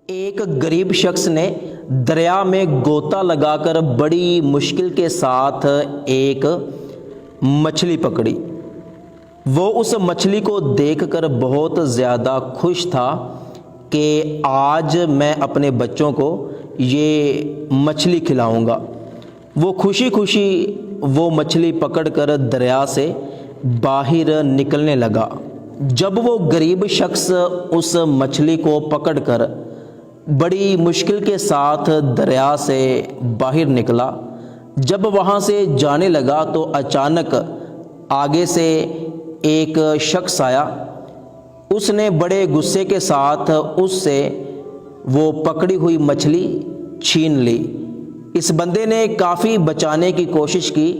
ایک غریب شخص نے دریا میں غوطہ لگا کر بڑی مشکل کے ساتھ ایک مچھلی پکڑی۔ وہ اس مچھلی کو دیکھ کر بہت زیادہ خوش تھا کہ آج میں اپنے بچوں کو یہ مچھلی کھلاؤں گا۔ وہ خوشی خوشی وہ مچھلی پکڑ کر دریا سے باہر نکلنے لگا۔ جب وہ غریب شخص اس مچھلی کو پکڑ کر بڑی مشکل کے ساتھ دریا سے باہر نکلا، جب وہاں سے جانے لگا تو اچانک آگے سے ایک شخص آیا۔ اس نے بڑے غصے کے ساتھ اس سے وہ پکڑی ہوئی مچھلی چھین لی۔ اس بندے نے کافی بچانے کی کوشش کی،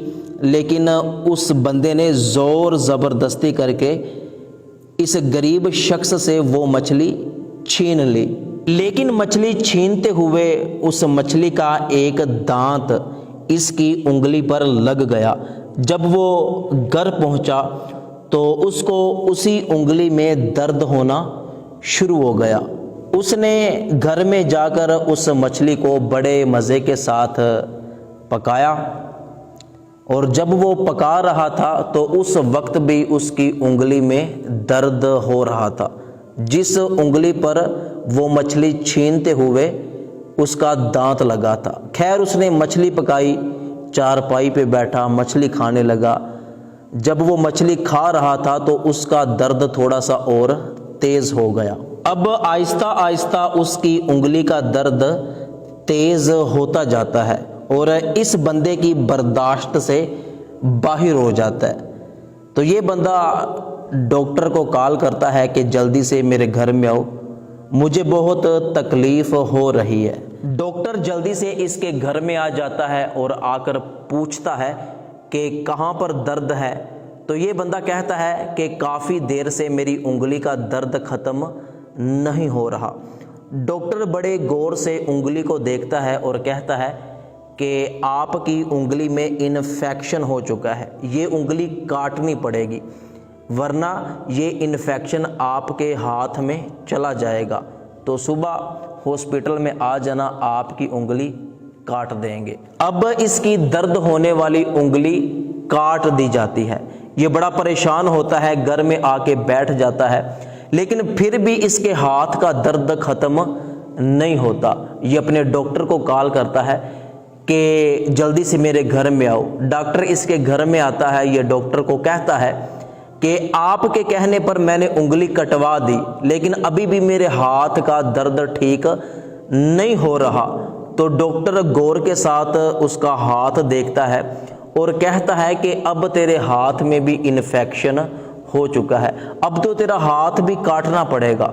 لیکن اس بندے نے زور زبردستی کر کے اس غریب شخص سے وہ مچھلی چھین لی۔ لیکن مچھلی چھینتے ہوئے اس مچھلی کا ایک دانت اس کی انگلی پر لگ گیا۔ جب وہ گھر پہنچا تو اس کو اسی انگلی میں درد ہونا شروع ہو گیا۔ اس نے گھر میں جا کر اس مچھلی کو بڑے مزے کے ساتھ پکایا، اور جب وہ پکا رہا تھا تو اس وقت بھی اس کی انگلی میں درد ہو رہا تھا، جس انگلی پر وہ مچھلی چھینتے ہوئے اس کا دانت لگا تھا۔ خیر اس نے مچھلی پکائی، چارپائی پہ بیٹھا مچھلی کھانے لگا۔ جب وہ مچھلی کھا رہا تھا تو اس کا درد تھوڑا سا اور تیز ہو گیا۔ اب آہستہ آہستہ اس کی انگلی کا درد تیز ہوتا جاتا ہے اور اس بندے کی برداشت سے باہر ہو جاتا ہے۔ تو یہ بندہ ڈاکٹر کو کال کرتا ہے کہ جلدی سے میرے گھر میں آؤ، مجھے بہت تکلیف ہو رہی ہے۔ ڈاکٹر جلدی سے اس کے گھر میں آ جاتا ہے اور آ کر پوچھتا ہے کہ کہاں پر درد ہے۔ تو یہ بندہ کہتا ہے کہ کافی دیر سے میری انگلی کا درد ختم نہیں ہو رہا۔ ڈاکٹر بڑے غور سے انگلی کو دیکھتا ہے اور کہتا ہے کہ آپ کی انگلی میں انفیکشن ہو چکا ہے، یہ انگلی کاٹنی پڑے گی، ورنہ یہ انفیکشن آپ کے ہاتھ میں چلا جائے گا، تو صبح ہاسپٹل میں آ جانا، آپ کی انگلی کاٹ دیں گے۔ اب اس کی درد ہونے والی انگلی کاٹ دی جاتی ہے۔ یہ بڑا پریشان ہوتا ہے، گھر میں آ کے بیٹھ جاتا ہے، لیکن پھر بھی اس کے ہاتھ کا درد ختم نہیں ہوتا۔ یہ اپنے ڈاکٹر کو کال کرتا ہے کہ جلدی سے میرے گھر میں آؤ۔ ڈاکٹر اس کے گھر میں آتا ہے۔ یہ ڈاکٹر کو کہتا ہے کہ آپ کے کہنے پر میں نے انگلی کٹوا دی، لیکن ابھی بھی میرے ہاتھ کا درد ٹھیک نہیں ہو رہا۔ تو ڈاکٹر غور کے ساتھ اس کا ہاتھ دیکھتا ہے اور کہتا ہے کہ اب تیرے ہاتھ میں بھی انفیکشن ہو چکا ہے، اب تو تیرا ہاتھ بھی کاٹنا پڑے گا۔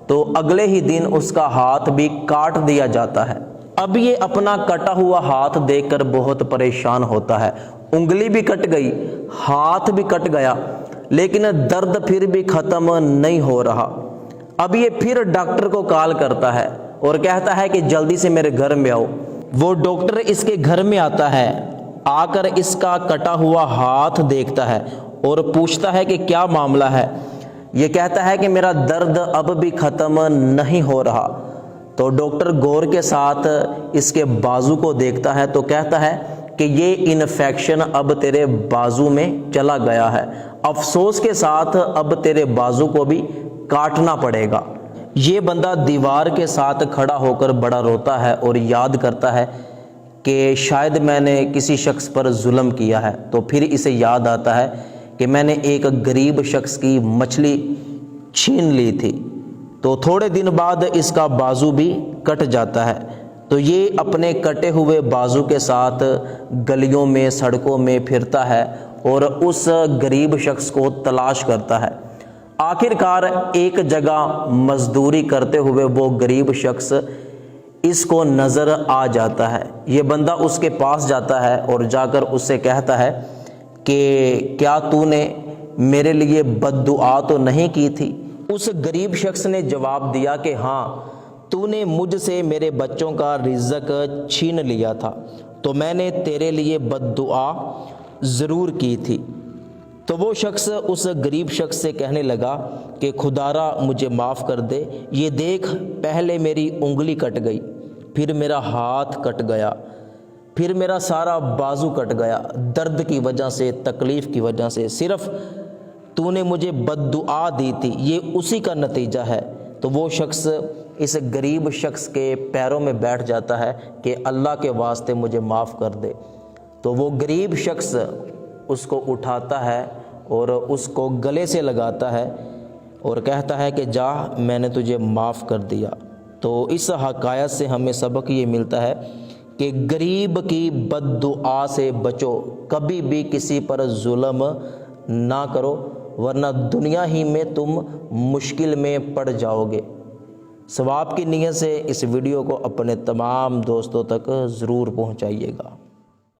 تو اگلے ہی دن اس کا ہاتھ بھی کاٹ دیا جاتا ہے۔ اب یہ اپنا کٹا ہوا ہاتھ دیکھ کر بہت پریشان ہوتا ہے۔ انگلی بھی کٹ گئی، ہاتھ بھی کٹ گیا، لیکن درد پھر بھی ختم نہیں ہو رہا۔ اب یہ پھر ڈاکٹر کو کال کرتا ہے اور کہتا ہے کہ جلدی سے میرے گھر میں آؤ۔ وہ ڈاکٹر اس کے گھر میں آتا ہے، آ کر اس کا کٹا ہوا ہاتھ دیکھتا ہے اور پوچھتا ہے کہ کیا معاملہ ہے۔ یہ کہتا ہے کہ میرا درد اب بھی ختم نہیں ہو رہا۔ تو ڈاکٹر غور کے ساتھ اس کے بازو کو دیکھتا ہے تو کہتا ہے کہ یہ انفیکشن اب تیرے بازو میں چلا گیا ہے، افسوس کے ساتھ اب تیرے بازو کو بھی کاٹنا پڑے گا۔ یہ بندہ دیوار کے ساتھ کھڑا ہو کر بڑا روتا ہے اور یاد کرتا ہے کہ شاید میں نے کسی شخص پر ظلم کیا ہے۔ تو پھر اسے یاد آتا ہے کہ میں نے ایک غریب شخص کی مچھلی چھین لی تھی۔ تو تھوڑے دن بعد اس کا بازو بھی کٹ جاتا ہے۔ تو یہ اپنے کٹے ہوئے بازو کے ساتھ گلیوں میں سڑکوں میں پھرتا ہے اور اس غریب شخص کو تلاش کرتا ہے۔ آخر کار ایک جگہ مزدوری کرتے ہوئے وہ غریب شخص اس کو نظر آ جاتا ہے۔ یہ بندہ اس کے پاس جاتا ہے اور جا کر اس سے کہتا ہے کہ کیا تو نے میرے لیے بد دعا تو نہیں کی تھی؟ اس غریب شخص نے جواب دیا کہ ہاں، تو نے مجھ سے میرے بچوں کا رزق چھین لیا تھا، تو میں نے تیرے لیے بد دعا ضرور کی تھی۔ تو وہ شخص اس غریب شخص سے کہنے لگا کہ خدارا مجھے معاف کر دے، یہ دیکھ پہلے میری انگلی کٹ گئی، پھر میرا ہاتھ کٹ گیا، پھر میرا سارا بازو کٹ گیا، درد کی وجہ سے، تکلیف کی وجہ سے، صرف تو نے مجھے بد دعا دی تھی، یہ اسی کا نتیجہ ہے۔ تو وہ شخص اس غریب شخص کے پیروں میں بیٹھ جاتا ہے کہ اللہ کے واسطے مجھے معاف کر دے۔ تو وہ غریب شخص اس کو اٹھاتا ہے اور اس کو گلے سے لگاتا ہے اور کہتا ہے کہ جا، میں نے تجھے معاف کر دیا۔ تو اس حکایت سے ہمیں سبق یہ ملتا ہے کہ غریب کی بد دعا سے بچو، کبھی بھی کسی پر ظلم نہ کرو، ورنہ دنیا ہی میں تم مشکل میں پڑ جاؤ گے۔ ثواب کی نیت سے اس ویڈیو کو اپنے تمام دوستوں تک ضرور پہنچائیے گا۔